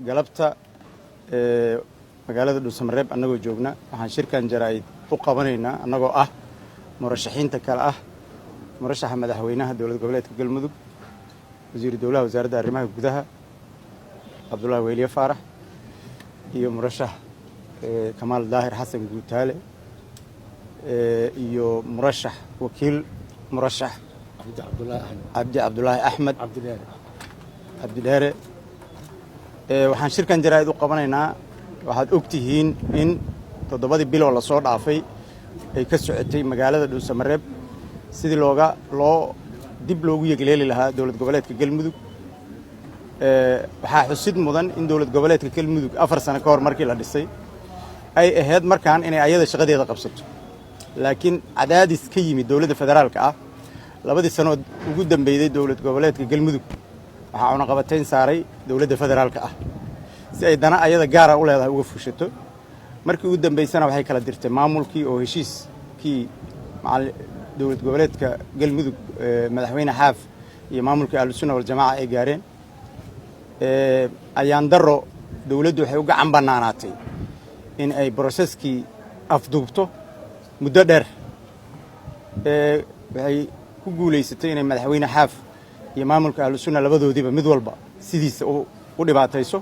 galabta magaalada Dhuusamareeb annagoo joogna waxaan shirkan jaraa'id u qabanaynaa annagoo ah murashaxiinta kale ah murashaxa madaxweynaha dowlad goboleedka Galmudug wasiir dowlaha wasaaradda arrimaha gudaha Abdullahi Weyliye Faarax iyo murashax Kamaal Daahir Xasan Guutaale iyo murashax wakiil murashax Abdullahi Axmed Abdi Dheere waxaan shirkan jaraa'id u qabanaynaa waxaad ogtihiin in 7 bilo la soo dhaafay ay ka socotay magaalada Dhuusamareeb sidii dib loogu yegleeli lahaa dowlad goboleedka Galmudug waxaa xusid mudan in dowlad goboleedka Galmudug 4 sano ka hor markii la dhisay ay ahayd markaan inay ayada shaqadeeda qabsato laakiin cadaadis ka yimid dowladda federaalka ah 2 sano ugu dambeeyay dowlad goboleedka Galmudug waxaa una qabateen saaray dowladda federaalka ah si ay dana ayada gaar ah u leedahay uga fushato markii ugu dambeysana waxay kala dirtay maamulkii oo heshiiskii dowlad goboleedka Galmudug madaxweyne Xaaf iyo maamulkii Ahlusunna wal Jamaa ay gaareen ayaan daro dowladdu waxay uga cambanaanaatay in ay processkii afduubto muddo dheer waxay ku guuleysatay inay madaxweyne Xaaf iyo maamulka Ahlusunna labadoodiba mid walba sidiisa u dhibaatayso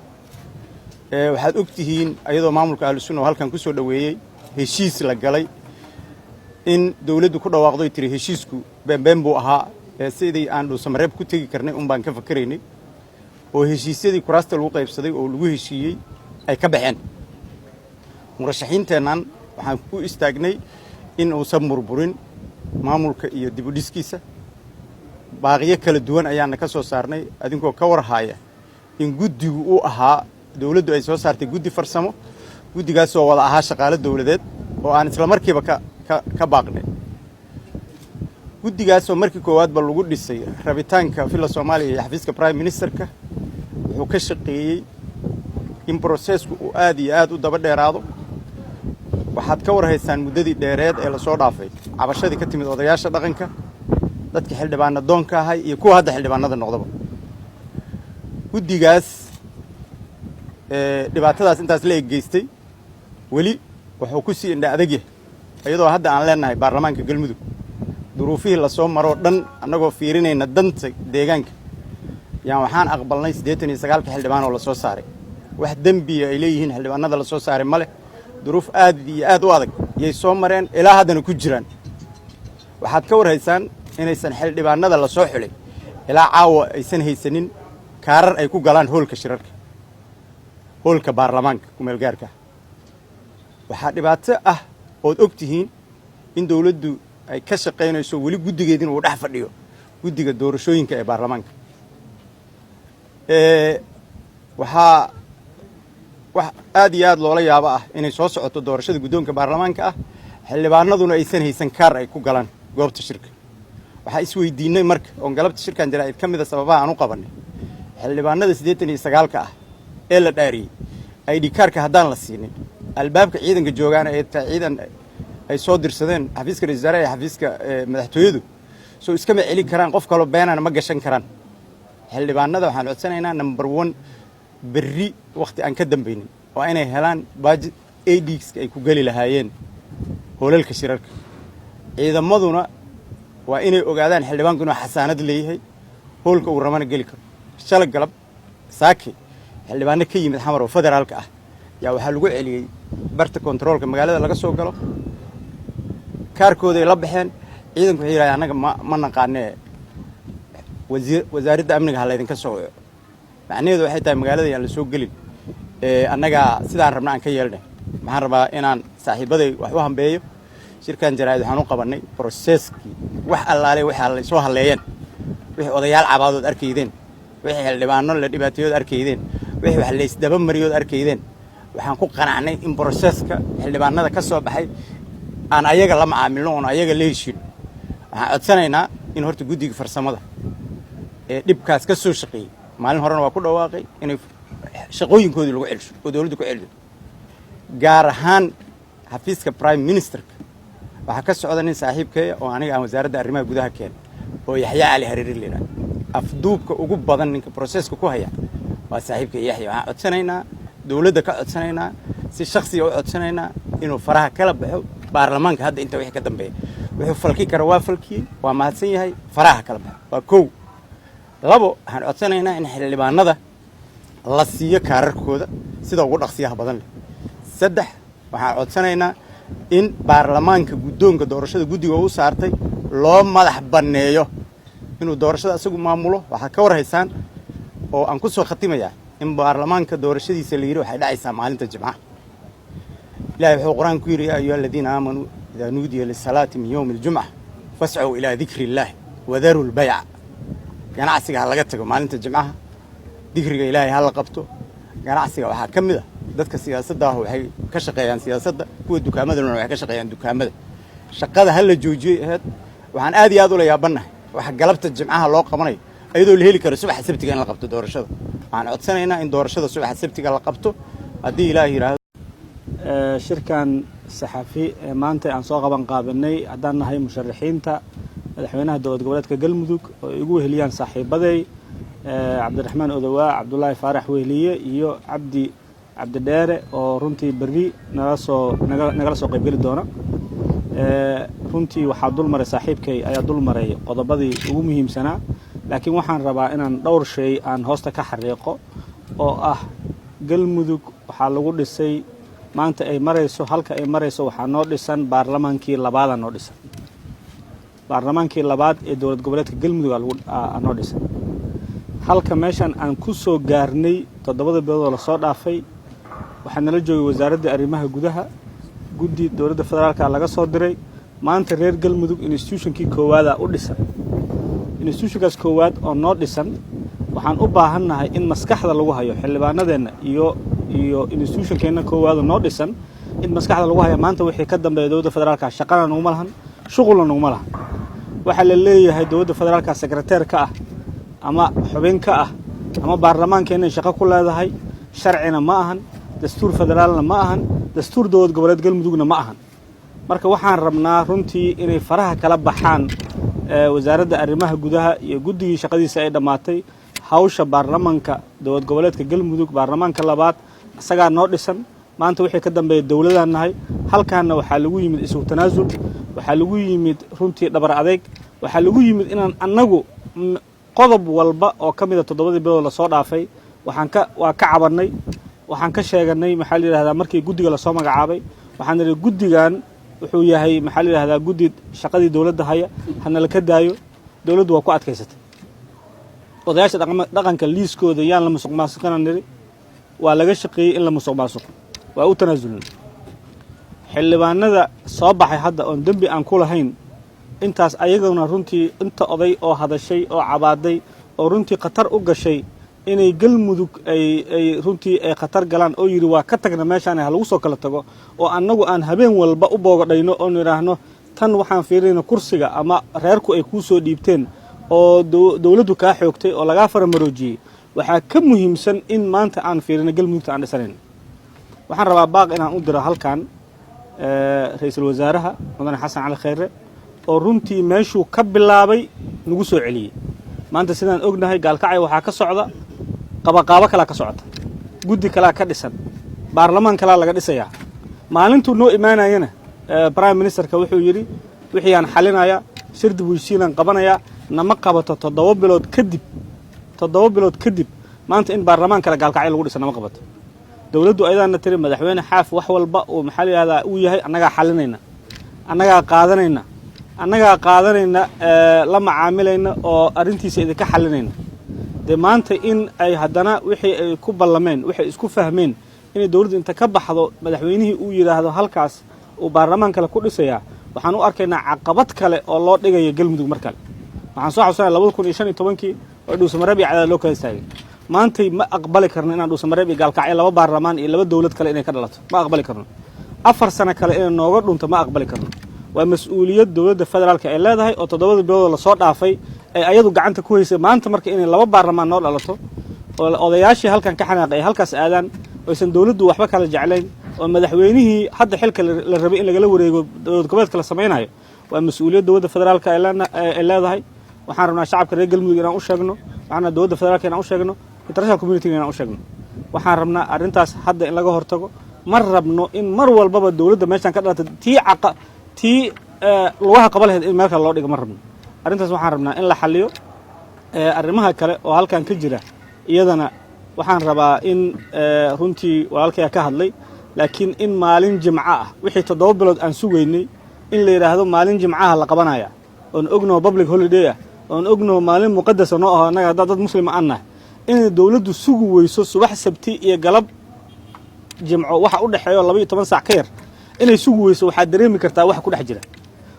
waxaad ogtihiin ayadoo maamulka Ahlusunna halkan ku soo dhaweeyay heshiis la galay in dowladdu ku dhawaaqday tiri heshiisku been buu ahaa sidii aan Dhuusamareeb ku tagi karnay baan ka fakaraynay oo heshiisyadii kuraasta lagu qaybsaday oo lagu heshiiyey ay ka baxeen murashaxiinteenan waxaan ku istaagnay in uusan burburin maamulka iyo dib u dhiskiisa baaqiyo kala duwan ayaana ka soo saarnay adinkoo ka warhaaya in guddigu uu ahaa dowladdu ay soo saartay guddi farsamo guddigaas oo wada ahaa shaqaale dowladeed oo aan isla markiiba ka baaqnay guddigaas oo markii koowaadba lagu dhisay rabitaanka filla Soomaaliya iyo xafiiska prime ministerka wuxuu ka shaqeeyay in processku uu aad iyo aad u daba dheeraado waxaad ka warhaysaan muddadii dheereed ee la soo dhaafay cabashadii ka timid odayaasha dhaqanka dadka xildhibaanada doonka ahay iyo kuwa hadda xildhibaanada noqdaba guddigaas dhibaatadaas intaas la egeystay weli wuxuu ku sii indha adag yahay iyadoo hadda aan leenahay baarlamaanka Galmudug duruufihii la soo maro dhan annagoo fiirinayna danta deegaanka yaan waxaan aqbalnay 89 xildhibaan oo la soo saaray wax dambi ay leeyihiin xildhibaanada la soo saaray male duruuf aad iyo aad u adag yay soo mareen ilaa haddana ku jiraan waxaad ka warhaysaan inaysan xildhibaanada la soo xulay ilaa caawa aysan haysanin kaarar ay ku galaan hoolka shirarka hoolka baarlamaanka ku meel gaarka waxaa dhibaato ah ood ogtihiin in dowladdu ay ka shaqeynayso weli guddigeedina uu dhex fadhiyo guddiga doorashooyinka ee baarlamaanka waxaa wax aad iyo aad loola yaabo ah inay soo socoto doorashada guddoonka baarlamaanka ah xildhibaanaduna aysan haysan kaar ay ku galaan goobta shirka waxaa isweydiinay marka oo galabta shirkan jaraa'id ka mid ah sababaha aan u qabanay xildhibaanada 89 ah ee la dhaariyay ID kaarka haddaan la siinin albaabka ciidanka joogaan ee ciidan ay soo dirsadeen xafiiska ra'iisul wasaaraha iyo xafiiska madaxtooyadu soo iskama celin karaan qof kale beenana ma gashan karaan xildhibaanada waxaan codsanaynaa number 1 berri waqti aan ka dambaynin waa inay helaan budget ADs ay ku gali lahaayeen hoolalka shirarka ciidamaduna waa inay ogaadaan xildhibaanku inuu xasaanad leeyahay hoolka uu rabana gali karo shalay galab saaki xildhibaano ka yimid xamar oo federaalka ah yaa waxaa lagu celiyay barta controlka magaalada laga soo galo kaarkooda ay la baxeen ciidanku waxay yiraahdeen anaga ma naqaanee wasaaradda amniga ha laydinka soo waco macnaheedu waxay tahay magaalada aan la soo gelin annaga sidaan rabna aan ka yeelnay maxaan rabaa inaan saaxiibaday wax u hambeeyo shirkan jaraa'id waxaan u qabanay processkii wax allaale waxa la soo haleeyeen wixii odayaal cabaadood arkaydeen wixii xildhibaano la dhibaatayood arkaydeen wixii wax la isdaba mariyood arkaydeen waxaan ku qanacnay in processka xildhibaanada ka soo baxay aan ayaga la macaamilno oo ayaga la heshiin waxaan codsanaynaa in horta guddiga farsamada ee dhibkaas ka soo shaqeeyay maalin horena waa ku dhawaaqay inay shaqooyinkoodii lagu celiso oo dawladdu ku celiso gaar ahaan xafiiska prime ministerka waxaa ka socda nin saaxiibkay oo aniga aan wasaaradda arrimaha gudaha keen oo Yaxya Cali Hareeri leeyahay afduubka ugu badan ninka processka ku haya وصاحبك يحيى عدسنينا دولة كعدسنينا سي شخصي عدسنينا إنه فرها كلا برلمانك هذا أنت وحكي كدم به وحفلكي كروافلكي وما تسيه هاي فرها كلا وكو لابو عدسنينا إن حل بان نذا الله سيه كاركودا سيدا وقول أخسيها بدل سدح عدسنينا إن برلمانك جدون كدورشة جودي ووسارتي لا مدح بنيو إنه دورشة أسوق معموله وحكور هيسان oo aan ku soo khatimaya in baarlamaanka doorashadiisa la yiri waxay dhacaysaa maalinta Jimcaha Ilaahay wuxuu Quraan ku yiri ayu alladina aamanu idha nudiya lis-salati min yawm al-jum'ah fas'u ila dhikri Allah wa dharu al-bay' ganacsiga laga tago maalinta Jimcaha dhikriga Ilaahay hal qabto ganacsiga waxa kamid ah dadka siyaasadda waxay ka shaqeeyaan siyaasadda kuwa dukaamadana waxay ka shaqeeyaan dukaamada shaqada hal la joojiyo waxaan aad iyo aad u la yaabanahay waxa galabta Jimcaha loo qabanayo ayadoo la heli karo subax sabtiga in la qabto doorashada waxaan codsanaynaa in doorashada subax sabtiga la qabto hadii Ilaahay yiraahdo shirkan saxafi maanta aan soo qaban qaabanay hadaan nahay musharaxiinta madaxweynaha dowlad goboleedka Galmudug oo igu weheliyaan saaxiibaday Cabdiraxmaan Odawa Cabdullaahi Faarax Wehliye iyo Cabdi Dheere oo runtii bari nagala soo qayb gali doona runtii waxa dul maray saaxiibkay ayaa dul maray qodobadii ugu muhiimsanaa laakiin waxaan rabaa inaan dhowr shay aan hoosta ka xariiqo oo ah Galmudug waxa lagu dhisay maanta ay marayso halka ay marayso waxa noo dhisan baarlamaankii labaad noo dhisan baarlamaankii labaad ee dowlad goboleedka Galmudug noo dhisan halka meeshan aan ku soo gaarnay 7 bilood la soo dhaafay waxa nala joogay wasaaradda arrimaha gudaha guddi dowladda federaalka laga soo diray maanta reer Galmudug institutionkii koowaad u dhisan institutionkaas koowaad oo noo dhisan waxaan u baahannahay in maskaxda lagu hayo xildhibaanadeena iyo institutionkeena koowaad noo dhisan in maskaxda lagu hayo maanta wixii ka dambeeyay dowladda federaalka shaqana naguma lahan shughulna naguma lahan waxa la leeyahay dowladda federaalka secretary-ka ah ama xubin ka ah ama baarlamaankeena shaqo ku leedahay sharcina ma ahan dastuur federaalna ma ahan dastuur dowlad goboleed Galmudugna ma ahan marka waxaan rabnaa runtii inay faraha kala baxaan wasaaradda arrimaha gudaha iyo guddigii shaqadiisa ay dhamaatay hawsha baarlamaanka dowlad goboleedka Galmudug baarlamaanka labaad asaga noo dhisan maanta wixii ka dambeeyay dawladdan nahay halkaana waxa lagu yimid isu tanaasul waxa lagu yimid runtii dhabar adeeg waxa lagu yimid inaan anagu qodob walba oo kamid ah 7 bilood la soo dhaafay waxaan ka cabanay waxaan ka sheeganay maxaa la yiraahdaa markii guddiga la soo magacaabay waxaan niri guddigan wuxuu yahay maxaa la yiraahdaa guddi shaqadii dawladda haya hana la ka daayo dawladdu waa ku adkaysatay odayaasha dhaqanka liiskooda yaan la musuqmaasuqana niri waa laga shaqeeyay in la musuqmaasuqo waa u tanaasulnay xildhibaanada soo baxay hadda oo dambi aan ku lahayn intaas ayaguna runtii inta oday oo hadashay oo cabaaday oo runtii qatar u gashay inay Galmudug ay runtii ay qatar galaan oo yiri waa ka tagna meeshaan ay lagu soo kala tago oo anagu aan habeen walba u boogadayno oo niraahno tan waxaan fiirinaa kursiga ama reerku ay ku soo dhiibteen oo dawladdu ka xoogtay oo laga faramaroojiyay waxa ka muhiimsan in maanta aan fiirino Galmudug aan dhisaneyn waxaan rabaa baaq inaan u diro halkan ra'iisul wasaaraha Mudane Xasan Cali Khayre oo runtii meeshuu ka bilaabay nagu soo celiyay maanta sidaan ognahay gaalkacay waxa ka socda qabaaqaabo kala ka socota guddi kala ka dhisan baarlamaan kala laga dhisayaa maalintu noo imaanayna prime ministerka wuxuu yiri wixii aan xalinaya shirdi buusiinan qabanaya nama qabato 7 bilood kadib maanta in baarlamaan kala gaalkacay lagu dhisan nama qabato dawladdu ayadaana tiri madaxweyne xaaf wax walba oo maxal yaada uu yahay anaga xalinayna anaga qaadanayna la macaamilayna oo arintiisa idinka xalinayna de maanta in ay hadana wixii ay ku ballameen wixii isku fahmeen in dawladdu inta ka baxdo madaxweynihii uu yiraahdo halkaas oo baarlamaanka la ku dhisaya waxaan u arkaynaa caqabad kale oo loo dhigayo Galmudug markale waxaan soo xasuusanayaa 2015 oo Dhuusamareeb iyo Cadaad loo kala istaagay maanta ma aqbali karno inaan Dhuusamareeb iyo Gaalkacyo laba baarlamaan iyo laba dawlad kale inay ka dhalato ma aqbali karno 4 sano kale in nooga dhunto ma aqbali karno waa mas'uuliyad dawladda federaalka ay leedahay oo 7 bilood la soo dhaafay ay ayadu gacanta ku haysay maanta marka inay laba baarlamaan noo dhalato oo odayaashii halkan ka xanaaqay halkaas aadaan oo aysan dawladdu waxba kala jeclayn oo madaxweynihii hadda xilka la rabay in laga wareego dowlad goboleedka la sameeynayo waa mas'uuliyad dawladda federaalka ay leedahay waxaan rabnaa shacabka reer Galmudug inaan u sheegno waxaan dawladda federaalka inaan u sheegno international community inaan u sheegno waxaan rabnaa arrintaas hadda in laga hortago ma rabno in mar walbaba dawladda meeshaan ka dhalatay tii lugaha qaba lahayd in meel kale loo dhigo ma rabno arrintaas waxaan rabnaa in la xalliyo arrimaha kale oo halkan ka jira iyadana waxaan rabaa in runtii walaalkaya ka hadlay laakiin in maalin jimco ah wixii 7 bilood aan sugaynay in la yiraahdo maalin jimcaha la qabanaya oon ogno public holiday ah oon ogno maalin muqaddas oo ah anaga dad muslim aan nahay in dawladdu sugu weyso subax sabti iyo galab jimco waxa u dhaxeeyo 12 saac ka yar inay sugu weyso waxa dareemi kartaa wax ku dhex jira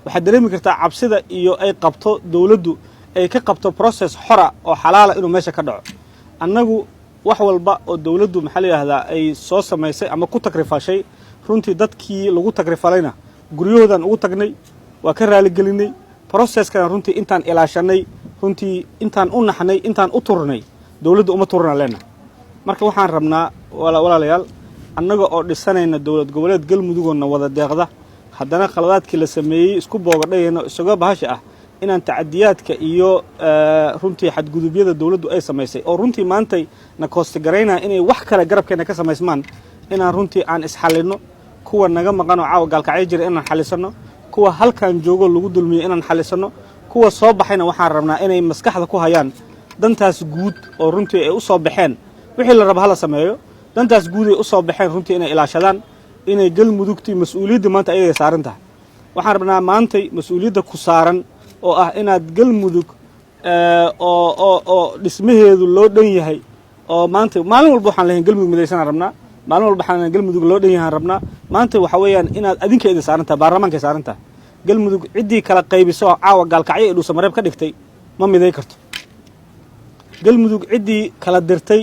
waxa dareemi kartaa cabsida iyo ay qabto dawladdu ay ka qabto process xora oo xalaal ah inuu meesha ka dhaco annagu wax walba oo dawladdu maxaa la yiraahdaa ay soo sameysay ama ku takrifashay runtii dadkii lagu takrifalayna guryahoodan ugu tagnay waa ka raali gelinay process-kana runtii intaan ilaashanay runtii intaan u naxnay intaan u turnay dawladdu uma turna leena marka waxaan rabnaa walaalayaal annaga oo dhisanayna dawlad goboleed galmudugna wada deeqda haddana qaladaadkii la sameeyay isku boogadhayna isaga bahasha ah inaan tacadiyaadka iyo runtii xadgudubyada dawladdu ay sameysay oo runtii maantay na koosti gareyna inay wax kale garabkeena ka sameysmaan inaan runtii aan isxalino kuwa naga maqan oo caaw gaalkacay jira inaan xalisano kuwa halkan joogo lagu dulmiyay inaan xalisano kuwa soo baxayna waxaan rabnaa inay maskaxda ku hayaan dantaas guud oo runtii ay u soo baxeen wixii la rabo hala sameeyo dantaas guud ay u soo baxeen runtii inay ilaashadaan inay galmudugtii mas'uuliyadda maanta ayay saaran tahay waxaan rabnaa maantay mas'uuliyadda ku saaran oo ah inaad galmudug oo dhismaheedu loo dhan yahay oo maanta maalin walba waxaan leeyahay galmudug midaysan rabnaa maalin walba waxaan galmudug loo dhan yahay rabnaa maanta waxa weeyaan inaad adinka idin saaran tahay baarlamaanka saaran tahay galmudug ciddii kala qaybiso caawa gaalkacyo ee dhuusamareeb ka dhigtay ma miday karto galmudug ciddii kala dirtay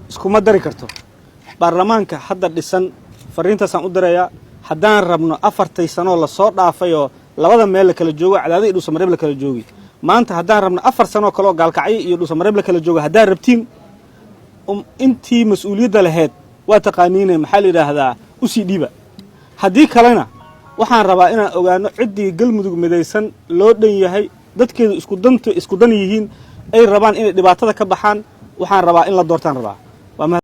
iskuma dari karto baarlamaanka hadda dhisan fariintaasaan u dirayaa haddaan rabno 4 sano la soo dhaafayoo labada meel la kala joogo cadaadada iyo dhuusamareeb la kala joogi maanta haddaan rabno 4 sano kale oo gaalkacyo iyo dhuusamareeb la kala joogo haddaan rabtiin intii mas'uuliyadda lahayd waa taqaaniinay maxaa la yiraahdaa u sii dhiiba haddii kalena waxaan rabaa inaan ogaano ciddii galmudug midaysan loo dhan yahay dadkeedu isku dan yihiin ay rabaan inay dhibaatada ka baxaan waxaan rabaa in la doortaan rabaa